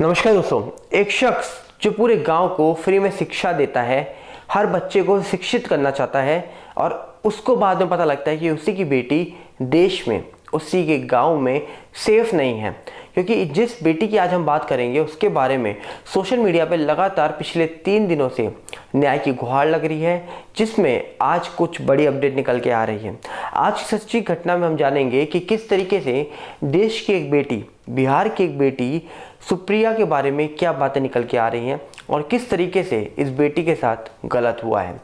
नमस्कार दोस्तों। एक शख्स जो पूरे गांव को फ्री में शिक्षा देता है, हर बच्चे को शिक्षित करना चाहता है और उसको बाद में पता लगता है कि उसी की बेटी देश में, उसी के गांव में सेफ नहीं है। क्योंकि जिस बेटी की आज हम बात करेंगे उसके बारे में सोशल मीडिया पर लगातार पिछले 3 दिनों से न्याय की गुहार लग रही है, जिसमें आज कुछ बड़ी अपडेट निकल के आ रही है। आज की सच्ची घटना में हम जानेंगे कि किस तरीके से देश की एक बेटी, बिहार की एक बेटी सुप्रिया के बारे में क्या बातें निकल के आ रही हैं और किस तरीके से इस बेटी के साथ गलत हुआ है।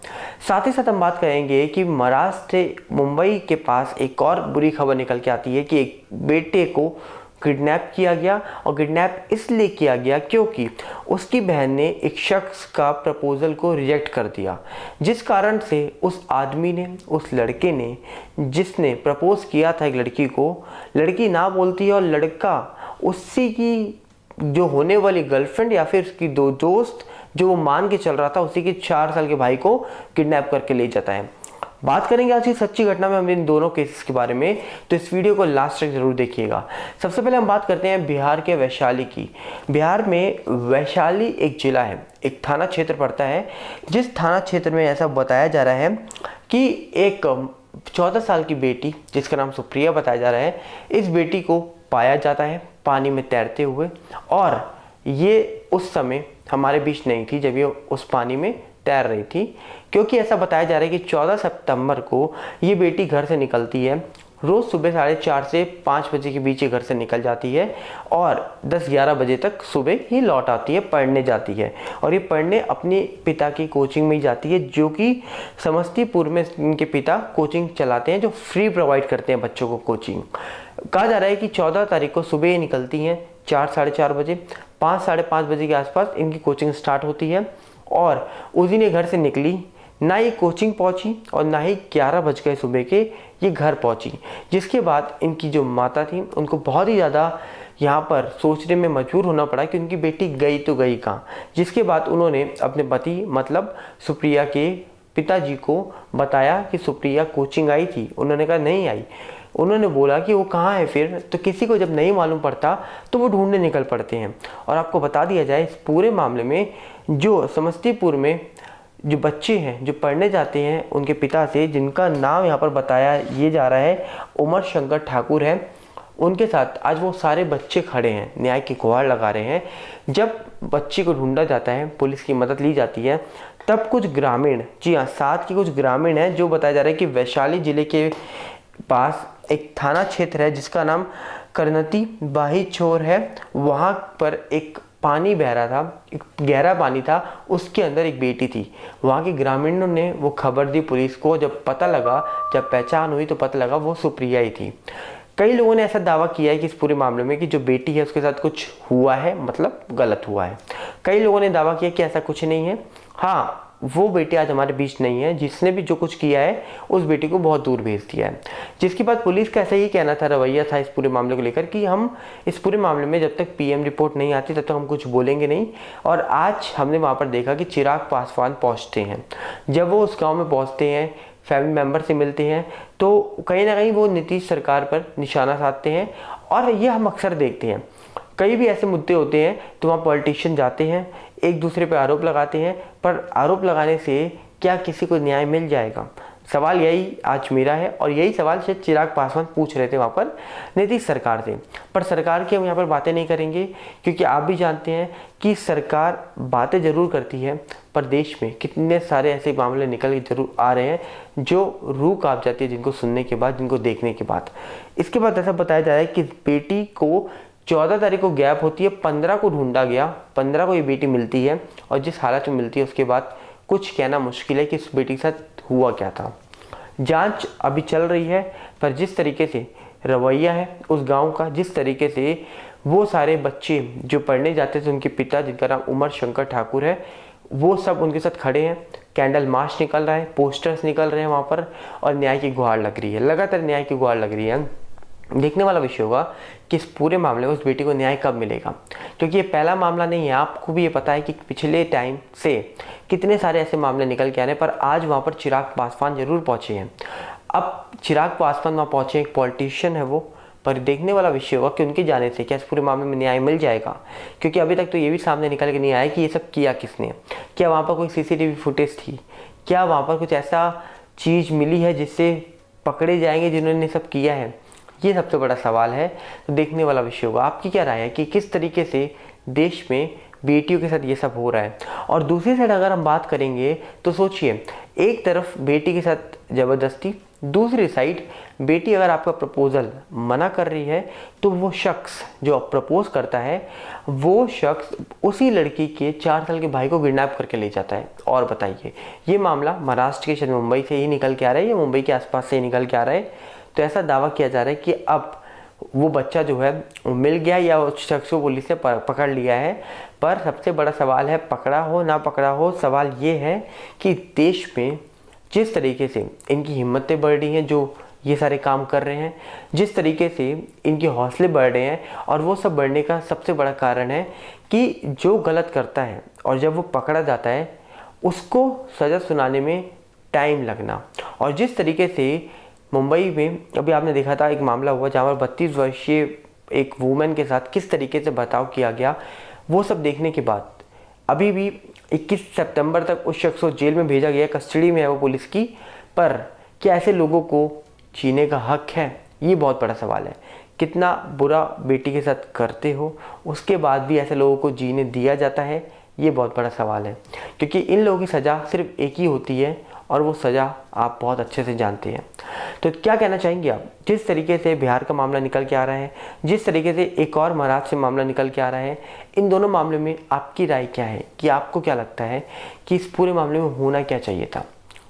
साथ ही साथ हम बात करेंगे कि महाराष्ट्र से मुंबई के पास एक और बुरी खबर निकल के आती है कि एक बेटे को किडनैप किया गया और किडनैप इसलिए किया गया क्योंकि उसकी बहन ने एक शख्स का प्रपोजल को रिजेक्ट कर दिया, जिस कारण से उस आदमी ने, उस लड़के ने जिसने प्रपोज किया था एक लड़की को, लड़की ना बोलती है और लड़का उसी की जो होने वाली गर्लफ्रेंड या फिर उसकी दो दोस्त जो वो मान के चल रहा था, उसी के 4 साल के भाई को किडनैप करके ले जाता है। बात करेंगे आज की सच्ची घटना में हम इन दोनों केसेस के बारे में, तो इस वीडियो को लास्ट तक जरूर देखिएगा। सबसे पहले हम बात करते हैं बिहार के वैशाली की। बिहार में वैशाली एक जिला है, एक थाना क्षेत्र पड़ता है, जिस थाना क्षेत्र में ऐसा बताया जा रहा है कि एक 14 साल की बेटी जिसका नाम सुप्रिया बताया जा रहा है, इस बेटी को पाया जाता है पानी में तैरते हुए, और ये उस समय हमारे बीच नहीं थी जब ये उस पानी में तैर रही थी। क्योंकि ऐसा बताया जा रहा है कि 14 सितंबर को ये बेटी घर से निकलती है, रोज़ सुबह 4:30 से 5 बजे के बीच ये घर से निकल जाती है और 10-11 बजे तक सुबह ही लौट आती है, पढ़ने जाती है। और ये पढ़ने अपने पिता की कोचिंग में ही जाती है, जो कि समस्तीपुर में इनके पिता कोचिंग चलाते हैं, जो फ्री प्रोवाइड करते हैं बच्चों को कोचिंग। कहा जा रहा है कि 14 तारीख को सुबह ही निकलती हैं 4-4:30 बजे, 5-5:30 बजे के आसपास इनकी कोचिंग स्टार्ट होती है। और उस दिन ये घर से निकली, ना ये कोचिंग पहुंची और ना ही 11 बज गए सुबह के ये घर पहुंची। जिसके बाद इनकी जो माता थी उनको बहुत ही ज़्यादा यहाँ पर सोचने में मजबूर होना पड़ा कि उनकी बेटी गई तो गई कहाँ। जिसके बाद उन्होंने अपने पति मतलब सुप्रिया के पिताजी को बताया कि सुप्रिया कोचिंग आई थी। उन्होंने कहा नहीं आई। उन्होंने बोला कि वो कहाँ है फिर, तो किसी को जब नहीं मालूम पड़ता तो वो ढूंढने निकल पड़ते हैं। और आपको बता दिया जाए इस पूरे मामले में जो समस्तीपुर में जो बच्चे हैं जो पढ़ने जाते हैं उनके पिता से, जिनका नाम यहाँ पर बताया ये जा रहा है उमर शंकर ठाकुर है, उनके साथ आज वो सारे बच्चे खड़े हैं, न्याय की गुहार लगा रहे हैं। जब बच्चे को ढूंढा जाता है, पुलिस की मदद ली जाती है, तब कुछ ग्रामीण, जी हाँ, साथ के कुछ ग्रामीण हैं, जो बताया जा रहा है कि वैशाली जिले के पास एक थाना क्षेत्र है जिसका नाम करनती बाहीछोर है, वहाँ पर एक पानी बह रहा था, एक गहरा पानी था, उसके अंदर एक बेटी थी। वहाँ के ग्रामीणों ने वो खबर दी पुलिस को। जब पता लगा, जब पहचान हुई तो पता लगा वो सुप्रिया ही थी। कई लोगों ने ऐसा दावा किया है कि इस पूरे मामले में कि जो बेटी है उसके साथ कुछ हुआ है, मतलब गलत हुआ है। कई लोगों ने दावा किया कि ऐसा कुछ नहीं है। हाँ, वो बेटी आज हमारे बीच नहीं है, जिसने भी जो कुछ किया है उस बेटी को बहुत दूर भेज दिया है। जिसके बाद पुलिस का ऐसा ही कहना था, रवैया था इस पूरे मामले को लेकर कि हम इस पूरे मामले में जब तक पीएम रिपोर्ट नहीं आती तब तक हम कुछ बोलेंगे नहीं। और आज हमने वहाँ पर देखा कि चिराग पासवान पहुँचते हैं। जब वो उस गाँव में पहुँचते हैं, फैमिली मेम्बर से मिलते हैं, तो कहीं ना कहीं वो नीतीश सरकार पर निशाना साधते हैं। और ये हम अक्सर देखते हैं, कई भी ऐसे मुद्दे होते हैं तो वहाँ पॉलिटिशियन जाते हैं, एक दूसरे पर आरोप लगाते हैं, पर आरोप लगाने से क्या किसी को न्याय मिल जाएगा? सवाल यही आज मेरा है और यही सवाल शायद चिराग पासवान पूछ रहे थे वहाँ पर नीतीश सरकार से। पर सरकार की हम यहाँ पर बातें नहीं करेंगे, क्योंकि आप भी जानते हैं कि सरकार बातें ज़रूर करती है, पर देश में कितने सारे ऐसे मामले निकल के जरूर आ रहे हैं जो रूह कांप जाती है जिनको सुनने के बाद, जिनको देखने के बाद। इसके बाद ऐसा बताया जा रहा है कि बेटी को 14 तारीख को गैप होती है, 15 को ढूंढा गया, 15 को ये बेटी मिलती है। और जिस हालत में मिलती है उसके बाद कुछ कहना मुश्किल है कि इस बेटी के साथ हुआ क्या था। जांच अभी चल रही है, पर जिस तरीके से रवैया है उस गांव का, जिस तरीके से वो सारे बच्चे जो पढ़ने जाते थे, उनके पिता जिनका नाम उमर शंकर ठाकुर है, वो सब उनके साथ खड़े हैं। कैंडल मार्च निकल रहा है, पोस्टर्स निकल रहे हैं वहाँ पर, और न्याय की गुहार लग रही है, लगातार न्याय की गुहार लग रही है। देखने वाला विषय होगा कि इस पूरे मामले में उस बेटी को न्याय कब मिलेगा, क्योंकि ये पहला मामला नहीं है। आपको भी ये पता है कि पिछले टाइम से कितने सारे ऐसे मामले निकल के आ रहे हैं, पर आज वहाँ पर चिराग पासवान जरूर पहुँचे हैं। अब चिराग पासवान वहाँ पहुँचे, एक पॉलिटिशियन है वो, पर देखने वाला विषय होगा कि उनके जाने से क्या इस पूरे मामले में न्याय मिल जाएगा, क्योंकि अभी तक तो ये भी सामने निकल के नहीं आया कि ये सब किया किसने। क्या वहाँ पर कोई सीसीटीवी फुटेज थी, क्या वहाँ पर कुछ ऐसा चीज़ मिली है जिससे पकड़े जाएंगे जिन्होंने सब किया है, ये सबसे बड़ा सवाल है। तो देखने वाला विषय होगा। आपकी क्या राय है कि किस तरीके से देश में बेटियों के साथ ये सब हो रहा है। और दूसरी साइड अगर हम बात करेंगे तो सोचिए, एक तरफ बेटी के साथ ज़बरदस्ती, दूसरी साइड बेटी अगर आपका प्रपोजल मना कर रही है तो वो शख्स जो प्रपोज करता है वो शख्स उसी लड़की के 4 साल के भाई को किडनैप करके ले जाता है। और बताइए, ये मामला महाराष्ट्र के शायद मुंबई से ही निकल के आ रहा है या मुंबई के आसपास से ही निकल के आ रहा है। तो ऐसा दावा किया जा रहा है कि अब वो बच्चा जो है मिल गया या उस शख्स को पुलिस ने पकड़ लिया है। पर सबसे बड़ा सवाल है, पकड़ा हो ना पकड़ा हो, सवाल ये है कि देश में जिस तरीके से इनकी हिम्मतें बढ़ रही हैं, जो ये सारे काम कर रहे हैं, जिस तरीके से इनके हौसले बढ़ रहे हैं, और वो सब बढ़ने का सबसे बड़ा कारण है कि जो गलत करता है और जब वो पकड़ा जाता है उसको सज़ा सुनाने में टाइम लगना। और जिस तरीके से मुंबई में अभी आपने देखा था एक मामला हुआ जहाँ पर 32 वर्षीय एक वुमेन के साथ किस तरीके से बर्ताव किया गया, वो सब देखने के बाद अभी भी 21 सितंबर तक उस शख्स को जेल में भेजा गया, कस्टडी में है वो पुलिस की। पर क्या ऐसे लोगों को जीने का हक है, ये बहुत बड़ा सवाल है। कितना बुरा बेटी के साथ करते हो उसके बाद भी ऐसे लोगों को जीने दिया जाता है, ये बहुत बड़ा सवाल है। क्योंकि इन लोगों की सज़ा सिर्फ एक ही होती है और वो सज़ा आप बहुत अच्छे से जानते हैं। तो क्या कहना चाहेंगे आप, जिस तरीके से बिहार का मामला निकल के आ रहा है, जिस तरीके से एक और महाराष्ट्र से मामला निकल के आ रहा है, इन दोनों मामलों में आपकी राय क्या है कि आपको क्या लगता है कि इस पूरे मामले में होना क्या चाहिए था।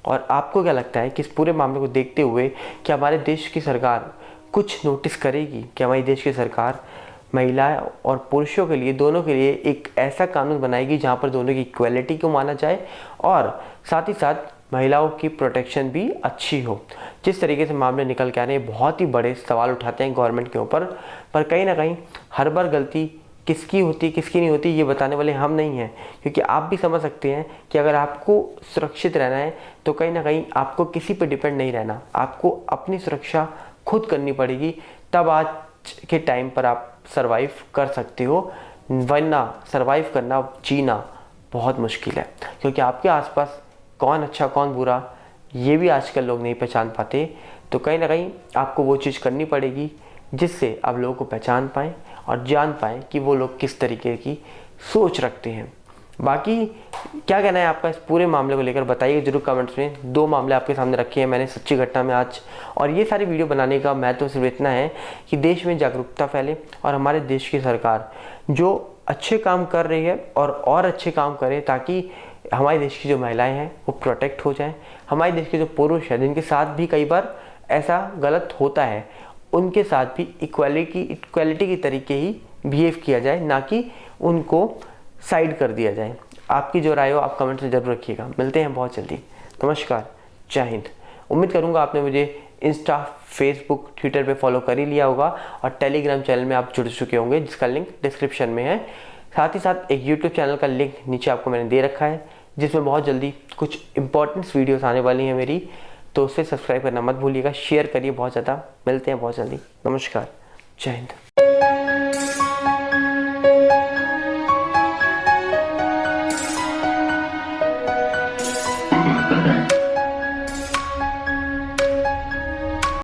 और आपको क्या लगता है कि इस पूरे मामले को देखते हुए क्या हमारे देश की सरकार कुछ नोटिस करेगी, कि हमारी देश की सरकार महिलाएं और पुरुषों के लिए, दोनों के लिए एक ऐसा कानून बनाएगी जहां पर दोनों की इक्वालिटी को माना जाए और साथ ही साथ महिलाओं की प्रोटेक्शन भी अच्छी हो। जिस तरीके से मामले निकल के आ रहे हैं, बहुत ही बड़े सवाल उठाते हैं गवर्नमेंट के ऊपर, पर कहीं ना कहीं हर बार गलती किसकी होती किसकी नहीं होती ये बताने वाले हम नहीं हैं। क्योंकि आप भी समझ सकते हैं कि अगर आपको सुरक्षित रहना है तो कहीं ना कहीं आपको किसी पर डिपेंड नहीं रहना, आपको अपनी सुरक्षा खुद करनी पड़ेगी, तब आज के टाइम पर आप सरवाइव कर सकते हो। वरना सरवाइव करना, जीना बहुत मुश्किल है। क्योंकि आपके आसपास कौन अच्छा कौन बुरा ये भी आजकल लोग नहीं पहचान पाते। तो कहीं ना कहीं आपको वो चीज़ करनी पड़ेगी जिससे आप लोगों को पहचान पाएँ और जान पाएँ कि वो लोग किस तरीके की सोच रखते हैं। बाकी क्या कहना है आपका इस पूरे मामले को लेकर, बताइए जरूर कमेंट्स में। 2 मामले आपके सामने रखे हैं मैंने सच्ची घटना में आज, और ये सारी वीडियो बनाने का महत्व सिर्फ इतना है कि देश में जागरूकता फैले और हमारे देश की सरकार जो अच्छे काम कर रही है और अच्छे काम करे, ताकि हमारे देश की जो महिलाएं हैं वो प्रोटेक्ट हो जाएं। हमारे देश के जो पुरुष हैं जिनके साथ भी कई बार ऐसा गलत होता है, उनके साथ भी इक्वालिटी की तरीके ही बिहेव किया जाए, ना कि उनको साइड कर दिया जाए। आपकी जो राय हो आप कमेंट में जरूर रखिएगा। मिलते हैं बहुत जल्दी। नमस्कार, जय हिंद। उम्मीद करूंगा आपने मुझे इंस्टा, फेसबुक, ट्विटर पे फॉलो कर ही लिया होगा और टेलीग्राम चैनल में आप जुड़ चुके होंगे जिसका लिंक डिस्क्रिप्शन में है। साथ ही साथ एक यूट्यूब चैनल का लिंक नीचे आपको मैंने दे रखा है जिसमें बहुत जल्दी कुछ इंपॉर्टेंट वीडियोस आने वाली हैं मेरी, तो उसे सब्सक्राइब करना मत भूलिएगा, शेयर करिए बहुत ज़्यादा। मिलते हैं बहुत जल्दी। नमस्कार, जय हिंद।